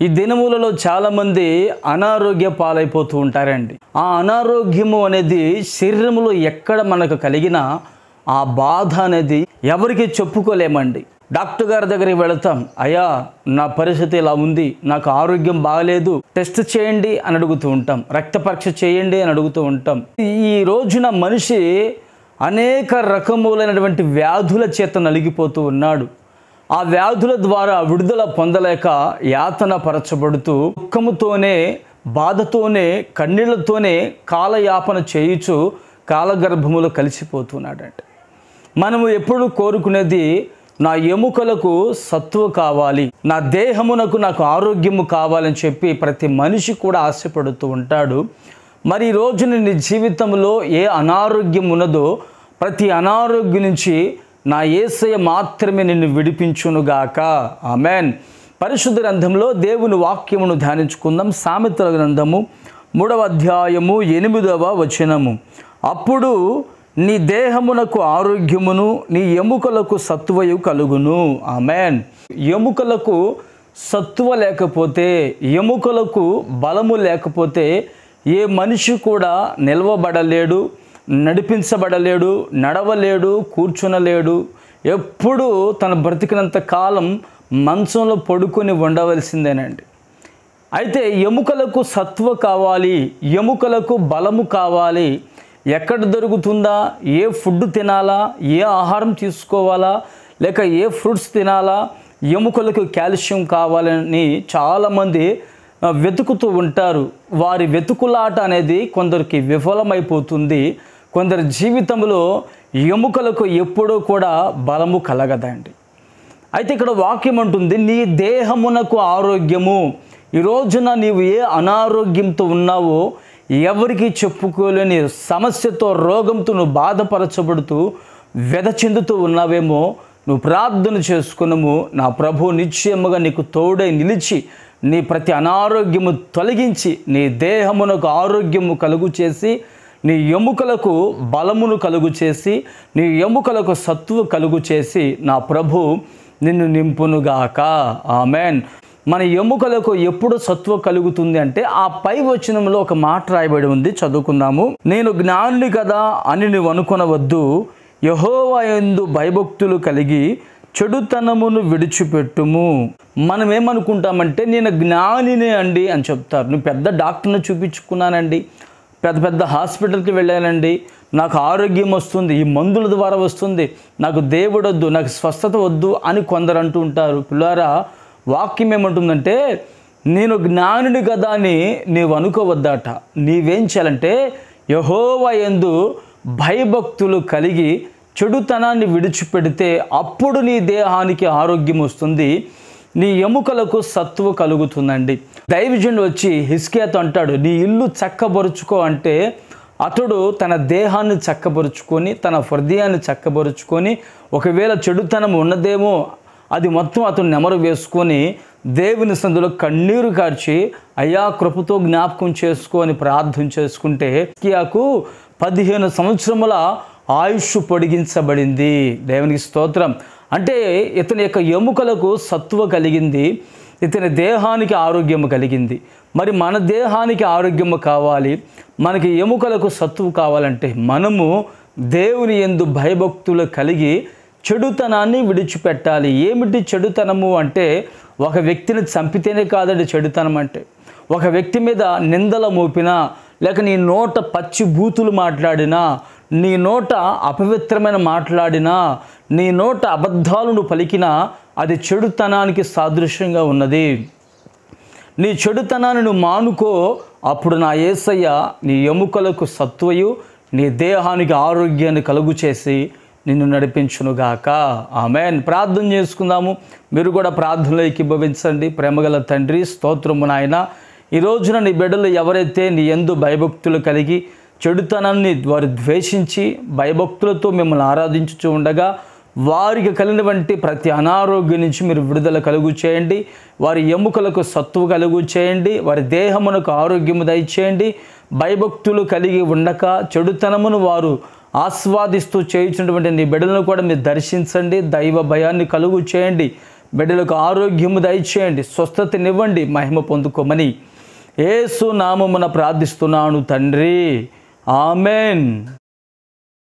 ఈ దినములలో చాలామంది అనారోగ్య పాలైపోతూ ఉంటారండి. ఆ అనారోగ్యము అనేది శరీరంలో ఎక్కడ మనకు కలిగినా ఆ బాధ అనేది ఎవరికి చెప్పుకోలేమండి. డాక్టర్ గారి దగ్గరికి వెళతాం, అయ్యా నా పరిస్థితి ఇలా ఉంది, నాకు ఆరోగ్యం బాగలేదు, టెస్ట్ చేయండి అని అడుగుతూ ఉంటాం, రక్త పరీక్ష చేయండి అని అడుగుతూ ఉంటాం. ఈ రోజున మనిషి అనేక రకములైనటువంటి వ్యాధుల చేత నలిగిపోతూ ఉన్నాడు. ఆ వ్యాధుల ద్వారా విడుదల పొందలేక యాతన పరచబడుతూ దుఃఖముతోనే బాధతోనే కన్నీళ్లతోనే కాలయాపన చేయుచు కాలగర్భములో కలిసిపోతున్నాడంటే మనము ఎప్పుడు కోరుకునేది నా ఎముకలకు సత్తువ కావాలి, నా దేహమునకు నాకు ఆరోగ్యము కావాలని చెప్పి ప్రతి మనిషి కూడా ఆశపడుతూ ఉంటాడు. మరి ఈ రోజున నీ జీవితంలో ఏ అనారోగ్యం ఉన్నదో ప్రతి అనారోగ్యం నుంచి నా యేసయ్య మాత్రమే నిన్ను విడిపించునుగాక. ఆమెన్. పరిశుద్ధ గ్రంథంలో దేవుని వాక్యమును ధ్యానించుకుందాం. సామెతల గ్రంథము 3వ అధ్యాయము 8వ వచనము. అప్పుడు నీ దేహమునకు ఆరోగ్యమును నీ ఎముకలకు సత్తువయు కలుగును. ఆమెన్. ఎముకలకు సత్తువ లేకపోతే, ఎముకలకు బలము లేకపోతే ఏ మనిషి కూడా నిలవబడలేడు, నడిపించబడలేడు, నడవలేడు, కూర్చునలేడు. ఎప్పుడూ తన బ్రతికినంత కాలం మంచంలో పడుకొని ఉండవలసిందేనండి. అయితే ఎముకలకు సత్వ కావాలి, ఎముకలకు బలము కావాలి. ఎక్కడ దొరుకుతుందా? ఏ ఫుడ్ తినాలా, ఏ ఆహారం తీసుకోవాలా, లేక ఏ ఫ్రూట్స్ తినాలా, ఎముకలకు కాల్షియం కావాలని చాలామంది వెతుకుతూ ఉంటారు. వారి వెతుకులాట అనేది కొందరికి విఫలమైపోతుంది. కొందరి జీవితంలో ఎముకలకు ఎప్పుడూ కూడా బలము కలగదండి. అయితే ఇక్కడ వాక్యం అంటుంది, నీ దేహమునకు ఆరోగ్యము. ఈ రోజున నీవు ఏ అనారోగ్యంతో ఉన్నావో, ఎవరికి చెప్పుకోలేని సమస్యతో, రోగంతో నువ్వు బాధపరచబడుతూ వ్యధ చెందుతూ ఉన్నావేమో, నువ్వు ప్రార్థన చేసుకున్నాము. నా ప్రభు నిశ్చయముగా నీకు తోడై నిలిచి నీ ప్రతి అనారోగ్యము తొలగించి నీ దేహమునకు ఆరోగ్యము కలుగు చేసి, నీ ఎముకలకు బలమును కలుగు చేసి, నీ ఎముకలకు సత్తువ కలుగు చేసి నా ప్రభు నిన్ను నింపునుగాక. ఆమెన్. మన ఎముకలకు ఎప్పుడు సత్తువ కలుగుతుంది అంటే ఆ పై వచనంలో ఒక మాట రాయబడి ఉంది, చదువుకుందాము. నేను జ్ఞాని కదా అని నువ్వు అనుకొనవద్దు, యెహోవా యందు భయభక్తులు కలిగి చెడుతనమును విడిచిపెట్టుము. మనం ఏమనుకుంటామంటే నేను జ్ఞానినే అండి అని చెప్తారు. నువ్వు పెద్ద డాక్టర్ని చూపించుకున్నానండి, పెద్ద పెద్ద హాస్పిటల్కి వెళ్ళానండి, నాకు ఆరోగ్యం వస్తుంది, ఈ మందుల ద్వారా వస్తుంది, నాకు దేవుడు వద్దు, నాకు స్వస్థత వద్దు అని కొందరు అంటూ ఉంటారు. పిల్లారా, వాక్యం ఏమంటుందంటే నేను జ్ఞానుని కదా అని నీవు అనుకోవద్దట. నీవేం చేయాలంటే యెహోవా యందు భయభక్తులు కలిగి చెడుతనాన్ని విడిచిపెడితే అప్పుడు నీ దేహానికి ఆరోగ్యం వస్తుంది, నీ ఎముకలకు సత్తువ కలుగుతుందండి. దైవజనుడు వచ్చి హిజ్కియాతో అంటాడు, నీ ఇల్లు చక్కబరుచుకో అంటే అతడు తన దేహాన్ని చక్కబరుచుకొని, తన హృదయాన్ని చక్కబరుచుకొని, ఒకవేళ చెడుతనం ఉన్నదేమో అది మొత్తం అతను నెమరు వేసుకొని దేవుని సందులో కన్నీరు కార్చి అయ్యా కృపతో జ్ఞాపకం చేసుకో అని ప్రార్థన చేసుకుంటే హిజ్కియాకు 15 సంవత్సరముల ఆయుష్ పొడిగించబడింది. దేవునికి స్తోత్రం. అంటే ఇతని యొక్క ఎముకలకు సత్తువ కలిగింది, ఇతని దేహానికి ఆరోగ్యము కలిగింది. మరి మన దేహానికి ఆరోగ్యము కావాలి, మనకి ఎముకలకు సత్తువ కావాలంటే మనము దేవుని యందు భయభక్తులు కలిగి చెడుతనాన్ని విడిచిపెట్టాలి. ఏమిటి చెడుతనము అంటే ఒక వ్యక్తిని చంపితేనే కాదండి చెడుతనం అంటే. ఒక వ్యక్తి మీద నిందల మోపినా, లేక నీ నోట పచ్చి బూతులు మాట్లాడినా, నీ నోట అపవిత్రమైన మాట్లాడినా, నీ నోట అబద్ధాలను పలికినా అది చెడుతనానికి సాదృశ్యంగా ఉన్నది. నీ చెడుతనాన్ని నువ్వు మానుకో, అప్పుడు నా యేసయ్య నీ ఎముకలకు సత్వయు నీ దేహానికి ఆరోగ్యాన్ని కలుగు చేసి నిన్ను నడిపించునుగాక. ఆమెన్. ప్రార్థన చేసుకుందాము. మీరు కూడా ప్రార్థనలో ఏకీభవించండి. ప్రేమగల తండ్రి, స్తోత్రము నాయన. ఈ రోజున నీ బిడ్డలు ఎవరైతే నీ యందు భయభక్తులు కలిగి చెడుతనాన్ని వారు ద్వేషించి భయభక్తులతో మిమ్మల్ని ఆరాధించుతూ ఉండగా వారికి కలిగినటువంటి ప్రతి అనారోగ్యం నుంచి మీరు విడుదల కలుగు చేయండి. వారి ఎముకలకు సత్తువ కలుగు చేయండి. వారి దేహమునకు ఆరోగ్యము దయచేయండి. భయభక్తులు కలిగి ఉండక చెడుతనమును వారు ఆస్వాదిస్తూ చేయించినటువంటి నీ బిడ్డలను కూడా మీరు దర్శించండి. దైవ భయాన్ని కలుగు చేయండి. బిడ్డలకు ఆరోగ్యము దయచేయండి, స్వస్థతనివ్వండి, మహిమ పొందుకోమని యేసు నామమున ప్రార్థిస్తున్నాను తండ్రి. ఆమెన్.